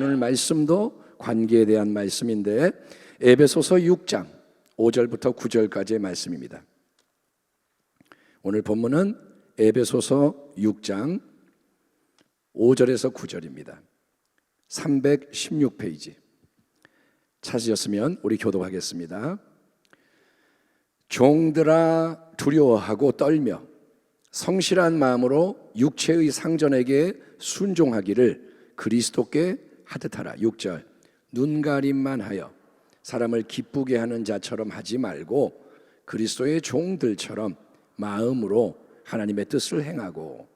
오늘 말씀도 관계에 대한 말씀인데 에베소서 6장 5절부터 9절까지의 말씀입니다. 오늘 본문은 에베소서 6장 5절에서 9절입니다. 316페이지 찾으셨으면 우리 교독하겠습니다. 종들아 두려워하고 떨며 성실한 마음으로 육체의 상전에게 순종하기를 그리스도께 하듯 하라. 6절 눈가림만 하여 사람을 기쁘게 하는 자처럼 하지 말고 그리스도의 종들처럼 마음으로 하나님의 뜻을 행하고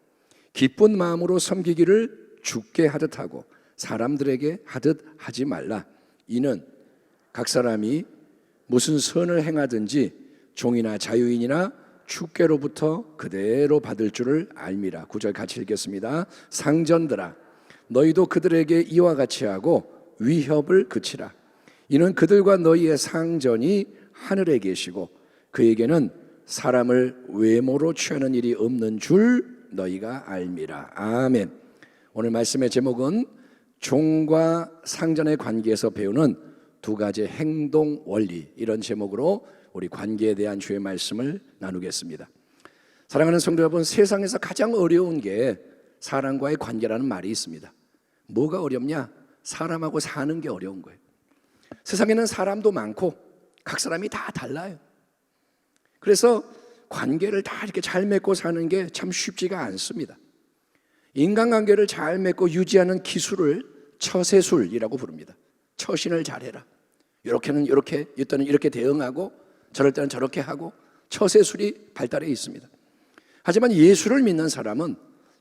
기쁜 마음으로 섬기기를 주께 하듯 하고 사람들에게 하듯 하지 말라. 이는 각 사람이 무슨 선을 행하든지 종이나 자유인이나 주께로부터 그대로 받을 줄을 알미라. 9절 같이 읽겠습니다. 상전들아 너희도 그들에게 이와 같이 하고 위협을 그치라. 이는 그들과 너희의 상전이 하늘에 계시고 그에게는 사람을 외모로 취하는 일이 없는 줄 너희가 알미라. 아멘. 오늘 말씀의 제목은 종과 상전의 관계에서 배우는 두 가지 행동 원리, 이런 제목으로 우리 관계에 대한 주의 말씀을 나누겠습니다. 사랑하는 성도 여러분, 세상에서 가장 어려운 게 사람과의 관계라는 말이 있습니다. 뭐가 어렵냐? 사람하고 사는 게 어려운 거예요. 세상에는 사람도 많고 각 사람이 다 달라요. 그래서 관계를 다 이렇게 잘 맺고 사는 게 참 쉽지가 않습니다. 인간관계를 잘 맺고 유지하는 기술을 처세술이라고 부릅니다. 처신을 잘해라. 이렇게는 이렇게, 이때는 이렇게 대응하고 저럴 때는 저렇게 하고 처세술이 발달해 있습니다. 하지만 예수를 믿는 사람은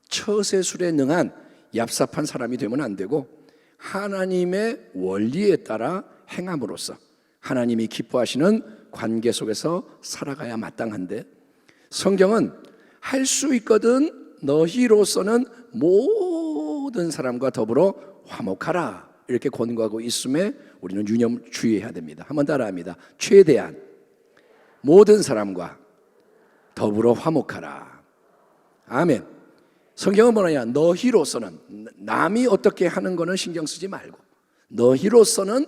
처세술에 능한 얍삽한 사람이 되면 안 되고 하나님의 원리에 따라 행함으로써 하나님이 기뻐하시는 관계 속에서 살아가야 마땅한데, 성경은 할 수 있거든 너희로서는 모든 사람과 더불어 화목하라 이렇게 권고하고 있음에 우리는 유념 주의해야 됩니다. 한번 따라합니다. 최대한 모든 사람과 더불어 화목하라. 아멘. 성경은 뭐냐? 너희로서는, 남이 어떻게 하는 거는 신경 쓰지 말고 너희로서는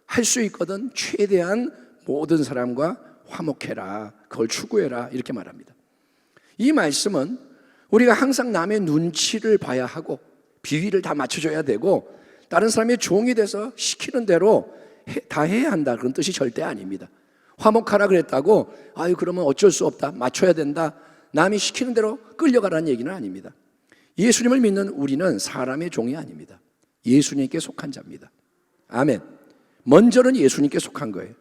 할 수 있거든 최대한 모든 사람과 화목해라, 그걸 추구해라 이렇게 말합니다. 이 말씀은 우리가 항상 남의 눈치를 봐야 하고 비위를 다 맞춰줘야 되고 다른 사람의 종이 돼서 시키는 대로 다 해야 한다, 그런 뜻이 절대 아닙니다. 화목하라 그랬다고 아유 그러면 어쩔 수 없다, 맞춰야 된다, 남이 시키는 대로 끌려가라는 얘기는 아닙니다. 예수님을 믿는 우리는 사람의 종이 아닙니다. 예수님께 속한 자입니다. 아멘. 먼저는 예수님께 속한 거예요.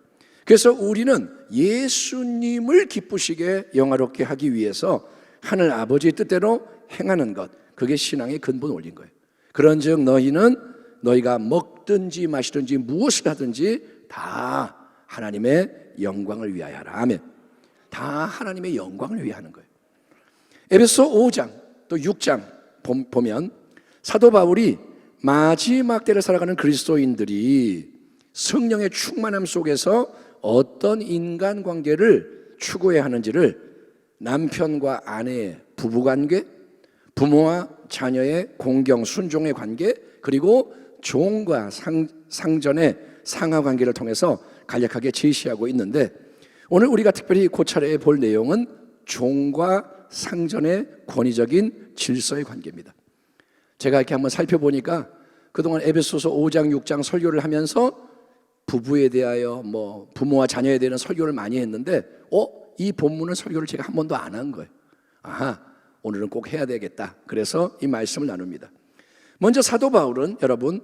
그래서 우리는 예수님을 기쁘시게 영화롭게 하기 위해서 하늘 아버지의 뜻대로 행하는 것, 그게 신앙의 근본 원리인 거예요. 그런즉 너희가 먹든지 마시든지 무엇을 하든지 다 하나님의 영광을 위하여 하라. 아멘. 다 하나님의 영광을 위해 하는 거예요. 에베소 5장 또 6장 보면 사도 바울이 마지막 때를 살아가는 그리스도인들이 성령의 충만함 속에서 어떤 인간관계를 추구해야 하는지를 남편과 아내의 부부관계, 부모와 자녀의 공경 순종의 관계, 그리고 종과 상전의 상하관계를 통해서 간략하게 제시하고 있는데, 오늘 우리가 특별히 고찰해 볼 내용은 종과 상전의 권위적인 질서의 관계입니다. 제가 이렇게 한번 살펴보니까 그동안 에베소서 5장 6장 설교를 하면서 부부에 대하여 부모와 자녀에 대한 설교를 많이 했는데 이 본문은 설교를 제가 한 번도 안 한 거예요. 아하, 오늘은 꼭 해야 되겠다. 그래서 이 말씀을 나눕니다. 먼저 사도 바울은 여러분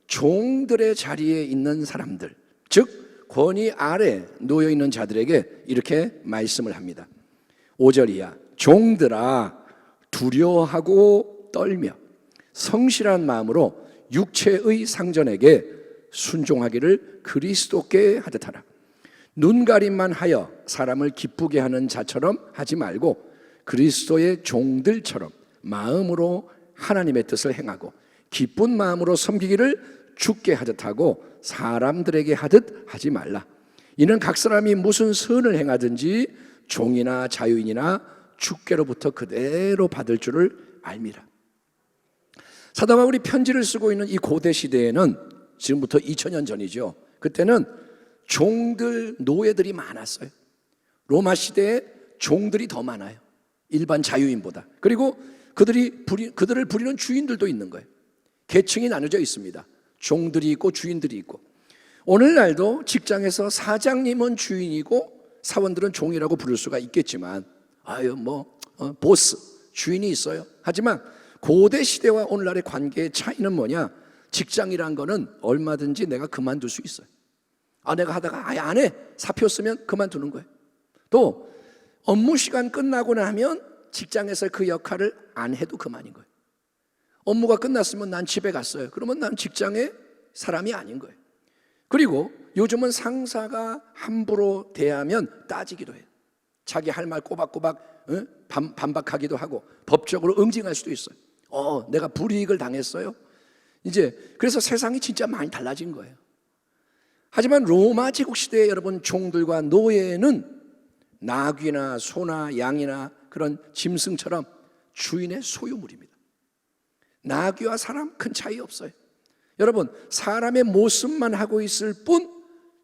종들의 자리에 있는 사람들, 즉 권위 아래 놓여 있는 자들에게 이렇게 말씀을 합니다. 5절 이하 종들아 두려워하고 떨며 성실한 마음으로 육체의 상전에게 순종하기를 그리스도께 하듯 하라. 눈가림만 하여 사람을 기쁘게 하는 자처럼 하지 말고 그리스도의 종들처럼 마음으로 하나님의 뜻을 행하고 기쁜 마음으로 섬기기를 주께 하듯 하고 사람들에게 하듯 하지 말라. 이는 각 사람이 무슨 선을 행하든지 종이나 자유인이나 주께로부터 그대로 받을 줄을 알미라. 사도 바울이 편지를 쓰고 있는 이 고대 시대에는 지금부터 2000년 전이죠. 그때는 종들, 노예들이 많았어요. 로마 시대에 종들이 더 많아요. 일반 자유인보다. 그리고 그들을 부리는 주인들도 있는 거예요. 계층이 나눠져 있습니다. 종들이 있고 주인들이 있고. 오늘날도 직장에서 사장님은 주인이고 사원들은 종이라고 부를 수가 있겠지만, 보스, 주인이 있어요. 하지만 고대 시대와 오늘날의 관계의 차이는 뭐냐? 직장이란 거는 얼마든지 내가 그만둘 수 있어요. 내가 하다가 아예 안 해, 사표 쓰면 그만두는 거예요. 또 업무 시간 끝나고 나면 직장에서 그 역할을 안 해도 그만인 거예요. 업무가 끝났으면 난 집에 갔어요. 그러면 난 직장의 사람이 아닌 거예요. 그리고 요즘은 상사가 함부로 대하면 따지기도 해요. 자기 할 말 꼬박꼬박 반박하기도 하고 법적으로 응징할 수도 있어요. 내가 불이익을 당했어요. 그래서 세상이 진짜 많이 달라진 거예요. 하지만 로마 제국 시대에 여러분, 종들과 노예는 나귀나 소나 양이나 그런 짐승처럼 주인의 소유물입니다. 나귀와 사람 큰 차이 없어요. 여러분, 사람의 모습만 하고 있을 뿐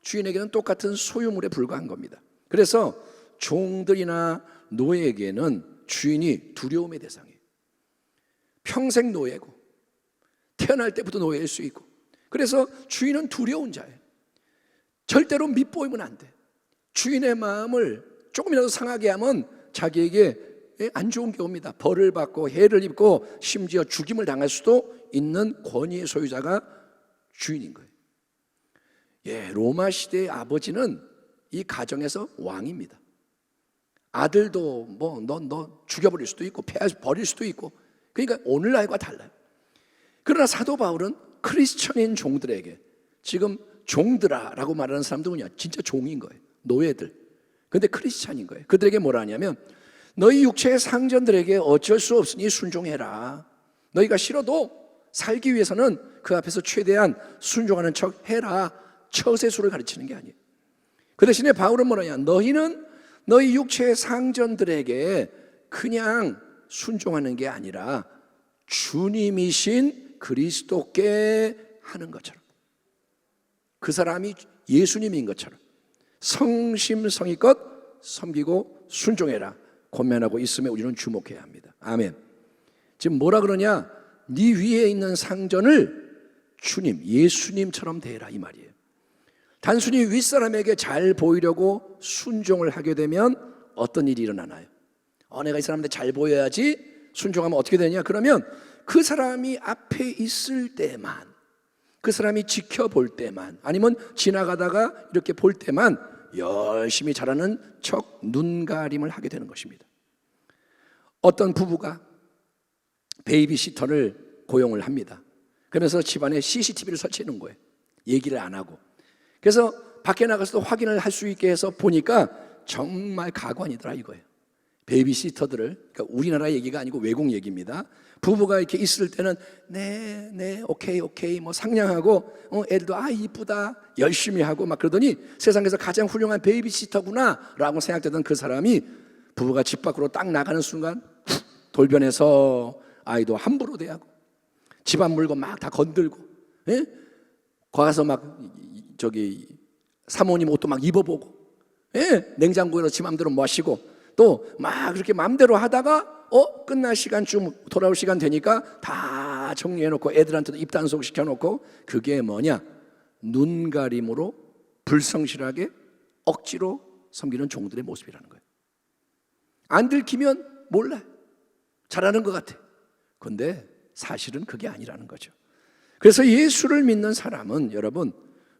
주인에게는 똑같은 소유물에 불과한 겁니다. 그래서 종들이나 노예에게는 주인이 두려움의 대상이에요. 평생 노예고 태어날 때부터 노예일 수 있고, 그래서 주인은 두려운 자예요. 절대로 밉보이면 안 돼. 주인의 마음을 조금이라도 상하게 하면 자기에게 안 좋은 게 옵니다. 벌을 받고 해를 입고 심지어 죽임을 당할 수도 있는 권위의 소유자가 주인인 거예요. 로마 시대의 아버지는 이 가정에서 왕입니다. 아들도 너 죽여버릴 수도 있고 버릴 수도 있고, 그러니까 오늘날과 달라요. 그러나 사도 바울은 크리스천인 종들에게, 지금 종들아라고 말하는 사람들은요, 진짜 종인 거예요. 노예들. 근데 크리스찬인 거예요. 그들에게 뭐라 하냐면, 너희 육체의 상전들에게 어쩔 수 없으니 순종해라. 너희가 싫어도 살기 위해서는 그 앞에서 최대한 순종하는 척 해라. 처세수를 가르치는 게 아니에요. 그 대신에 바울은 뭐라냐, 너희는 너희 육체의 상전들에게 그냥 순종하는 게 아니라 주님이신 그리스도께 하는 것처럼, 그 사람이 예수님인 것처럼 성심성의껏 섬기고 순종해라 권면하고 있음에 우리는 주목해야 합니다. 아멘. 지금 뭐라 그러냐? 네 위에 있는 상전을 주님, 예수님처럼 대해라, 이 말이에요. 단순히 윗사람에게 잘 보이려고 순종을 하게 되면 어떤 일이 일어나나요? 내가 이 사람한테 잘 보여야지, 순종하면 어떻게 되냐? 그러면 그 사람이 앞에 있을 때만, 그 사람이 지켜볼 때만, 아니면 지나가다가 이렇게 볼 때만 열심히 잘하는 척 눈가림을 하게 되는 것입니다. 어떤 부부가 베이비시터를 고용을 합니다. 그러면서 집안에 CCTV를 설치해 놓은 거예요. 얘기를 안 하고. 그래서 밖에 나가서도 확인을 할 수 있게 해서 보니까 정말 가관이더라 이거예요. 베이비시터들을, 그러니까 우리나라 얘기가 아니고 외국 얘기입니다. 부부가 이렇게 있을 때는 네, 오케이 뭐 상냥하고, 애들도 이쁘다 열심히 하고 막 그러더니 세상에서 가장 훌륭한 베이비시터구나 라고 생각되던 그 사람이 부부가 집 밖으로 딱 나가는 순간 돌변해서 아이도 함부로 대하고 집안 물건 막 다 건들고, 가서 막 사모님 옷도 막 입어보고, 냉장고에서 지 맘대로 마시고, 또 막 그렇게 맘대로 하다가 끝날 시간쯤 돌아올 시간 되니까 다 정리해놓고 애들한테도 입단속 시켜놓고, 그게 뭐냐? 눈가림으로 불성실하게 억지로 섬기는 종들의 모습이라는 거예요. 안 들키면 몰라요. 잘하는 것 같아. 근데 사실은 그게 아니라는 거죠. 그래서 예수를 믿는 사람은 여러분,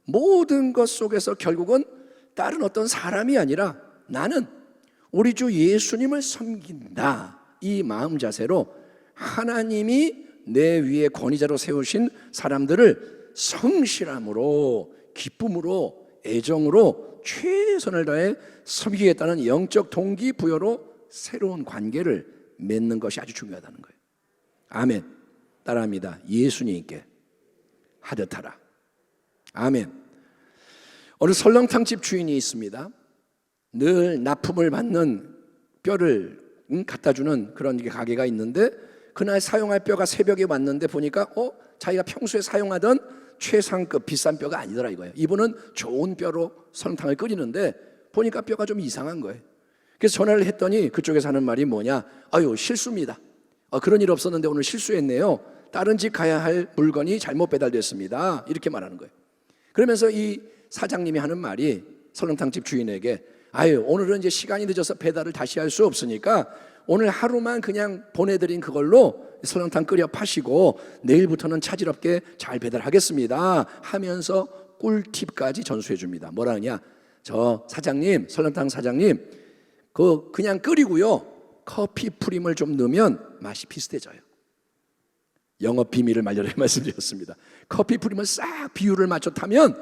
모든 것 속에서 결국은 다른 어떤 사람이 아니라 나는 우리 주 예수님을 섬긴다, 이 마음 자세로 하나님이 내 위에 권위자로 세우신 사람들을 성실함으로, 기쁨으로, 애정으로 최선을 다해 섬기겠다는 영적 동기부여로 새로운 관계를 맺는 것이 아주 중요하다는 거예요. 아멘. 따라합니다. 예수님께 하듯하라. 아멘. 어느 설렁탕집 주인이 있습니다. 늘 납품을 받는 뼈를 갖다 주는 그런 가게가 있는데, 그날 사용할 뼈가 새벽에 왔는데 보니까 자기가 평소에 사용하던 최상급 비싼 뼈가 아니더라 이거예요. 이분은 좋은 뼈로 설렁탕을 끓이는데 보니까 뼈가 좀 이상한 거예요. 그래서 전화를 했더니 그쪽에서 하는 말이 뭐냐, 아유 실수입니다. 그런 일 없었는데 오늘 실수했네요. 다른 집 가야 할 물건이 잘못 배달됐습니다. 이렇게 말하는 거예요. 그러면서 이 사장님이 하는 말이 설렁탕집 주인에게, 아유 오늘은 이제 시간이 늦어서 배달을 다시 할 수 없으니까 오늘 하루만 그냥 보내드린 그걸로 설렁탕 끓여 파시고 내일부터는 차질없게 잘 배달하겠습니다 하면서 꿀팁까지 전수해 줍니다. 뭐라 하냐, 저 사장님, 설렁탕 사장님, 그냥 끓이고요 커피 프림을 좀 넣으면 맛이 비슷해져요. 영업 비밀을 말려라 말씀드렸습니다. 커피 프림을 싹 비율을 맞춰 타면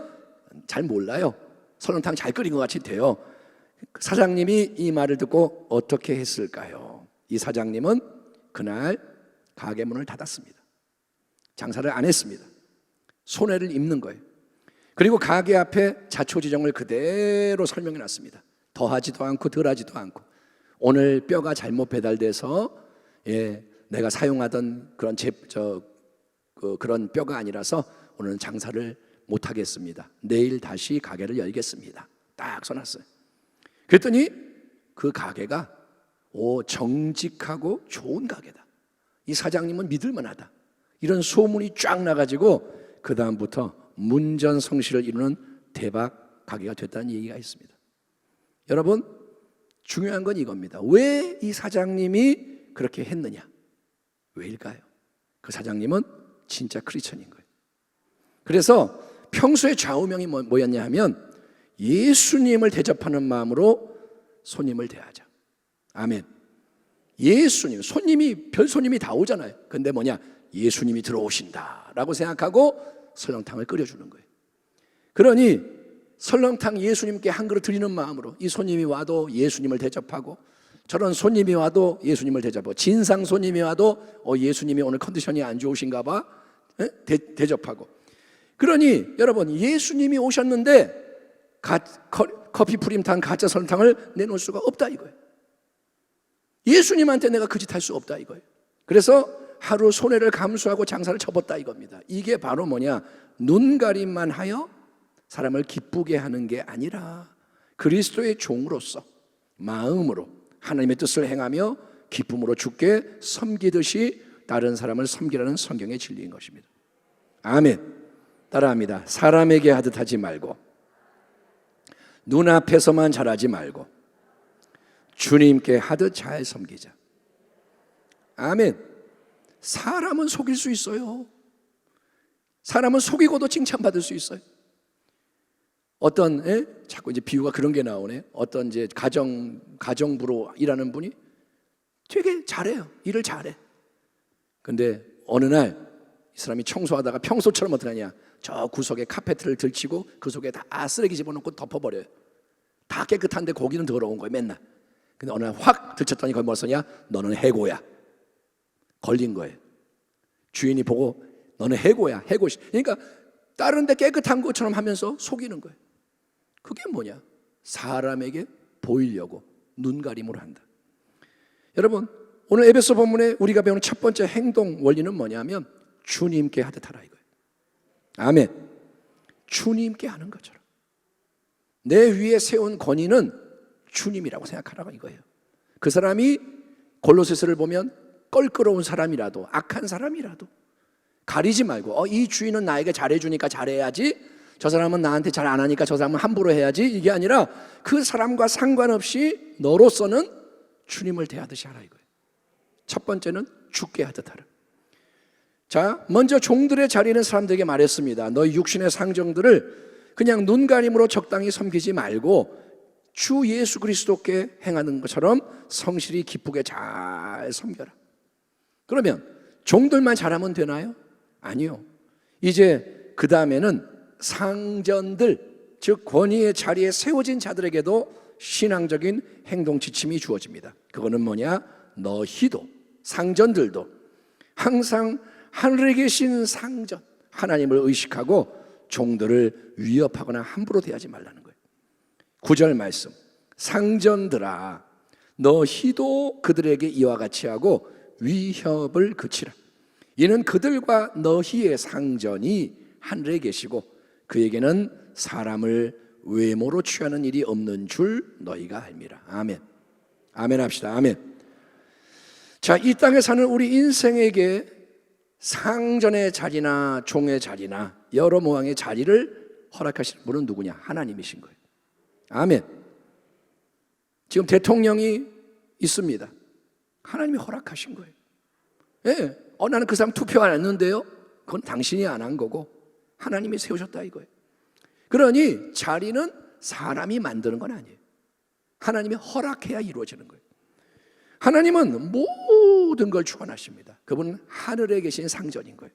잘 몰라요. 설렁탕 잘 끓인 것 같이 돼요. 사장님이 이 말을 듣고 어떻게 했을까요? 이 사장님은 그날 가게 문을 닫았습니다. 장사를 안 했습니다. 손해를 입는 거예요. 그리고 가게 앞에 자초지종을 그대로 설명해 놨습니다. 더하지도 않고 덜하지도 않고, 오늘 뼈가 잘못 배달돼서 내가 사용하던 그런 뼈가 아니라서 오늘은 장사를 못 하겠습니다. 내일 다시 가게를 열겠습니다. 딱 써놨어요. 그랬더니 그 가게가 정직하고 좋은 가게다, 이 사장님은 믿을만하다, 이런 소문이 쫙 나가지고 그 다음부터 문전성시를 이루는 대박 가게가 됐다는 얘기가 있습니다. 여러분, 중요한 건 이겁니다. 왜 이 사장님이 그렇게 했느냐? 왜일까요? 그 사장님은 진짜 크리스천인 거예요. 그래서 평소에 좌우명이 뭐였냐 하면 예수님을 대접하는 마음으로 손님을 대하자. 아멘. 예수님, 별 손님이 다 오잖아요. 근데 뭐냐, 예수님이 들어오신다라고 생각하고 설렁탕을 끓여주는 거예요. 그러니 설렁탕 예수님께 한 그릇 드리는 마음으로 이 손님이 와도 예수님을 대접하고, 저런 손님이 와도 예수님을 대접하고, 진상 손님이 와도 예수님이 오늘 컨디션이 안 좋으신가 봐 대접하고. 그러니 여러분, 예수님이 오셨는데 커피 프림탄 가짜 설탕을 내놓을 수가 없다 이거예요. 예수님한테 내가 그 짓 할 수 없다 이거예요. 그래서 하루 손해를 감수하고 장사를 접었다 이겁니다. 이게 바로 뭐냐, 눈가림만 하여 사람을 기쁘게 하는 게 아니라 그리스도의 종으로서 마음으로 하나님의 뜻을 행하며 기쁨으로 주께 섬기듯이 다른 사람을 섬기라는 성경의 진리인 것입니다. 아멘. 따라합니다. 사람에게 하듯 하지 말고, 눈앞에서만 잘하지 말고 주님께 하듯 잘 섬기자. 아멘. 사람은 속일 수 있어요. 사람은 속이고도 칭찬받을 수 있어요. 자꾸 이제 비유가 그런 게 나오네. 어떤 이제 가정부로 일하는 분이 되게 잘해요. 일을 잘해. 근데 어느 날 이 사람이 청소하다가 평소처럼 어떻게 하냐, 저 구석에 카페트를 들치고 그 속에 다 쓰레기 집어넣고 덮어버려요. 다 깨끗한데 거기는 더러운 거예요 맨날. 근데 어느 날 확 들쳤더니 거기 뭐 쓰냐, 너는 해고야. 걸린 거예요. 주인이 보고 너는 해고야, 해고시. 그러니까 다른 데 깨끗한 것처럼 하면서 속이는 거예요. 그게 뭐냐, 사람에게 보이려고 눈가림으로 한다. 여러분, 오늘 에베소 본문에 우리가 배우는 첫 번째 행동 원리는 뭐냐면 주님께 하듯 하라 이거예요. 아멘. 주님께 하는 것처럼 내 위에 세운 권위는 주님이라고 생각하라고 이거예요. 그 사람이 골로새서를 보면 껄끄러운 사람이라도 악한 사람이라도 가리지 말고 이 주인은 나에게 잘해주니까 잘해야지, 저 사람은 나한테 잘 안 하니까 저 사람은 함부로 해야지, 이게 아니라 그 사람과 상관없이 너로서는 주님을 대하듯이 하라 이거예요. 첫 번째는 주께 하듯 하라. 자, 먼저 종들의 자리는 사람들에게 말했습니다. 너희 육신의 상정들을 그냥 눈가림으로 적당히 섬기지 말고 주 예수 그리스도께 행하는 것처럼 성실히 기쁘게 잘 섬겨라. 그러면 종들만 잘하면 되나요? 아니요. 이제 그 다음에는 상전들, 즉 권위의 자리에 세워진 자들에게도 신앙적인 행동 지침이 주어집니다. 그거는 뭐냐, 너희도, 상전들도 항상 하늘에 계신 상전 하나님을 의식하고 종들을 위협하거나 함부로 대하지 말라는 거예요. 9절 말씀, 상전들아 너희도 그들에게 이와 같이 하고 위협을 그치라. 이는 그들과 너희의 상전이 하늘에 계시고 그에게는 사람을 외모로 취하는 일이 없는 줄 너희가 알미라. 아멘. 아멘 합시다. 아멘. 자, 이 땅에 사는 우리 인생에게 상전의 자리나 종의 자리나 여러 모양의 자리를 허락하시는 분은 누구냐? 하나님이신 거예요. 아멘. 지금 대통령이 있습니다. 하나님이 허락하신 거예요. 예, 나는 그 사람 투표 안 했는데요. 그건 당신이 안 한 거고 하나님이 세우셨다 이거예요. 그러니 자리는 사람이 만드는 건 아니에요. 하나님이 허락해야 이루어지는 거예요. 하나님은 모든 걸 주관하십니다. 그분은 하늘에 계신 상전인 거예요.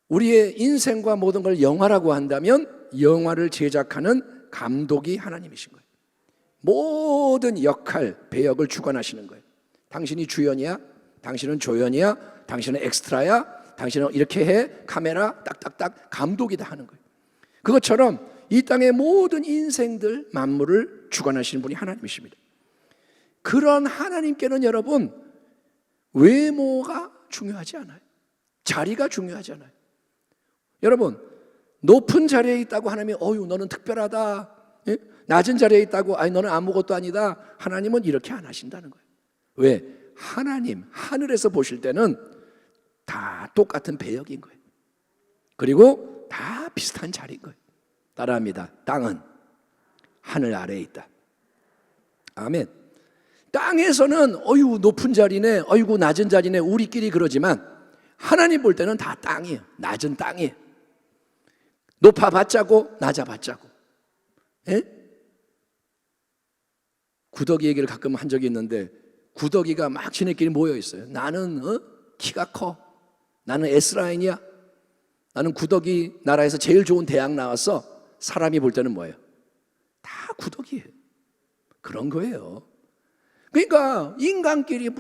우리의 인생과 모든 걸 영화라고 한다면 영화를 제작하는 감독이 하나님이신 거예요. 모든 역할, 배역을 주관하시는 거예요. 당신이 주연이야? 당신은 조연이야? 당신은 엑스트라야? 당신은 이렇게 해? 카메라 딱딱딱 감독이 다 하는 거예요. 그것처럼 이 땅의 모든 인생들 만물을 주관하시는 분이 하나님이십니다. 그런 하나님께는 여러분 외모가 중요하지 않아요. 자리가 중요하지 않아요. 여러분 높은 자리에 있다고 하나님이 너는 특별하다. 예? 낮은 자리에 있다고 너는 아무것도 아니다. 하나님은 이렇게 안 하신다는 거예요. 왜? 하나님 하늘에서 보실 때는 다 똑같은 배역인 거예요. 그리고 다 비슷한 자리인 거예요. 따라합니다. 땅은 하늘 아래에 있다. 아멘. 땅에서는 높은 자리네, 낮은 자리네 우리끼리 그러지만 하나님 볼 때는 다 땅이에요. 낮은 땅이에요. 높아봤자고 낮아봤자고. 예? 구더기 얘기를 가끔 한 적이 있는데 구더기가 막 지네끼리 모여 있어요. 나는 키가 커. 나는 S라인이야. 나는 구더기 나라에서 제일 좋은 대학 나왔어. 사람이 볼 때는 뭐예요? 다 구더기예요. 그런 거예요. 그러니까 인간끼리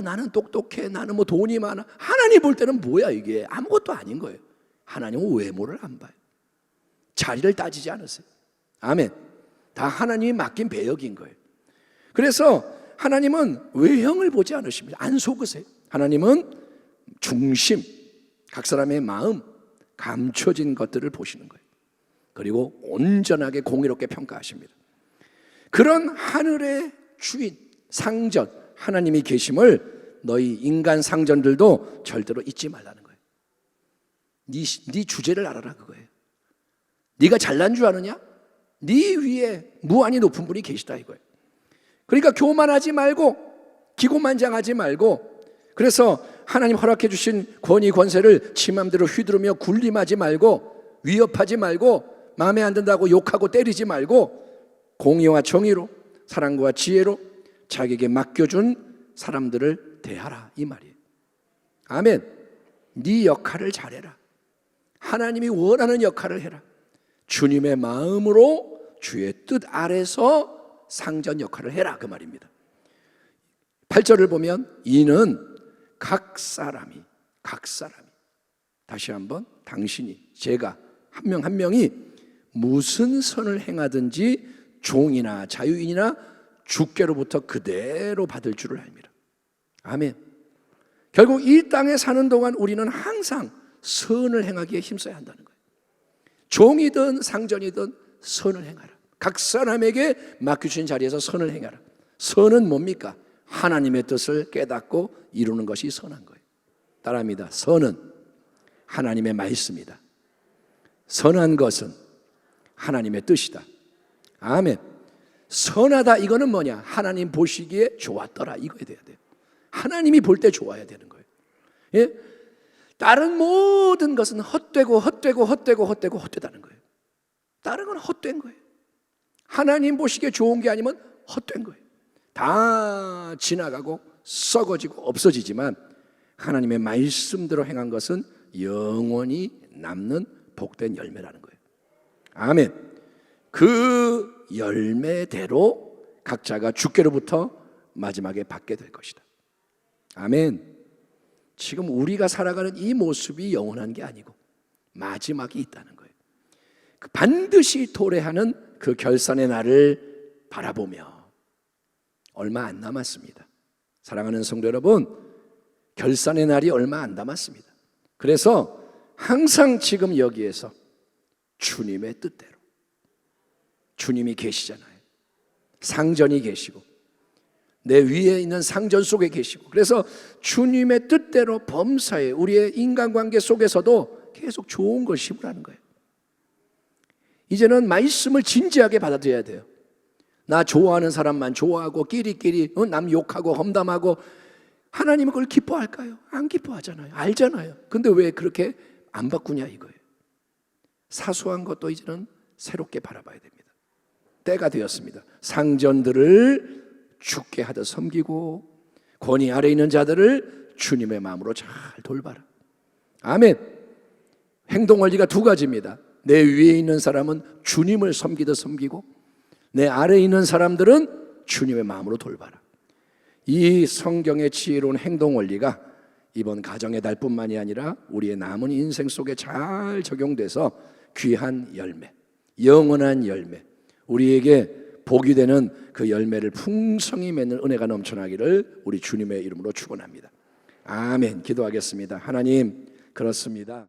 나는 똑똑해, 나는 돈이 많아. 하나님 볼 때는 뭐야 이게? 아무것도 아닌 거예요. 하나님은 외모를 안 봐요. 자리를 따지지 않으세요. 아멘. 다 하나님이 맡긴 배역인 거예요. 그래서 하나님은 외형을 보지 않으십니다. 안 속으세요. 하나님은 중심, 각 사람의 마음, 감춰진 것들을 보시는 거예요. 그리고 온전하게 공의롭게 평가하십니다. 그런 하늘의 주인, 상전, 하나님이 계심을 너희 인간 상전들도 절대로 잊지 말라는 거예요. 네 주제를 알아라 그거예요. 네가 잘난 줄 아느냐? 네 위에 무한히 높은 분이 계시다 이거예요. 그러니까 교만하지 말고 기고만장하지 말고, 그래서 하나님 허락해 주신 권위 권세를 지 맘대로 휘두르며 군림하지 말고, 위협하지 말고, 마음에 안 든다고 욕하고 때리지 말고, 공의와 정의로 사랑과 지혜로 자기에게 맡겨준 사람들을 대하라 이 말이에요. 아멘. 네 역할을 잘해라. 하나님이 원하는 역할을 해라. 주님의 마음으로 주의 뜻 아래서 상전 역할을 해라 그 말입니다. 8절을 보면 이는 각 사람이 다시 한번 당신이 제가 한 명 한 명이 무슨 선을 행하든지 종이나 자유인이나 주께로부터 그대로 받을 줄을 압니다. 아멘. 결국 이 땅에 사는 동안 우리는 항상 선을 행하기에 힘써야 한다는 거예요. 종이든 상전이든 선을 행하라. 각 사람에게 맡겨주신 자리에서 선을 행하라. 선은 뭡니까? 하나님의 뜻을 깨닫고 이루는 것이 선한 거예요. 따라합니다. 선은 하나님의 말씀이다. 선한 것은 하나님의 뜻이다. 아멘. 선하다 이거는 뭐냐? 하나님 보시기에 좋았더라 이거야 돼야 돼요. 하나님이 볼 때 좋아야 되는 거예요. 예? 다른 모든 것은 헛되다는 거예요. 다른 건 헛된 거예요. 하나님 보시기에 좋은 게 아니면 헛된 거예요. 다 지나가고 썩어지고 없어지지만 하나님의 말씀대로 행한 것은 영원히 남는 복된 열매라는 거예요. 아멘. 그 열매대로 각자가 주께로부터 마지막에 받게 될 것이다. 아멘. 지금 우리가 살아가는 이 모습이 영원한 게 아니고 마지막이 있다는 거예요. 반드시 도래하는 그 결산의 날을 바라보며 얼마 안 남았습니다. 사랑하는 성도 여러분, 결산의 날이 얼마 안 남았습니다. 그래서 항상 지금 여기에서 주님의 뜻대로, 주님이 계시잖아요. 상전이 계시고 내 위에 있는 상전 속에 계시고, 그래서 주님의 뜻대로 범사에 우리의 인간관계 속에서도 계속 좋은 걸 심으라는 거예요. 이제는 말씀을 진지하게 받아들여야 돼요. 나 좋아하는 사람만 좋아하고 끼리끼리 남 욕하고 험담하고, 하나님은 그걸 기뻐할까요? 안 기뻐하잖아요. 알잖아요. 근데 왜 그렇게 안 바꾸냐 이거예요. 사소한 것도 이제는 새롭게 바라봐야 됩니다. 때가 되었습니다. 상전들을 주께 하듯 섬기고 권위 아래 있는 자들을 주님의 마음으로 잘 돌봐라. 아멘. 행동 원리가 두 가지입니다. 내 위에 있는 사람은 주님을 섬기듯 섬기고, 내 아래에 있는 사람들은 주님의 마음으로 돌봐라. 이 성경의 지혜로운 행동 원리가 이번 가정의 달뿐만이 아니라 우리의 남은 인생 속에 잘 적용돼서 귀한 열매, 영원한 열매, 우리에게 복이 되는 그 열매를 풍성히 맺는 은혜가 넘쳐나기를 우리 주님의 이름으로 축원합니다. 아멘. 기도하겠습니다. 하나님, 그렇습니다.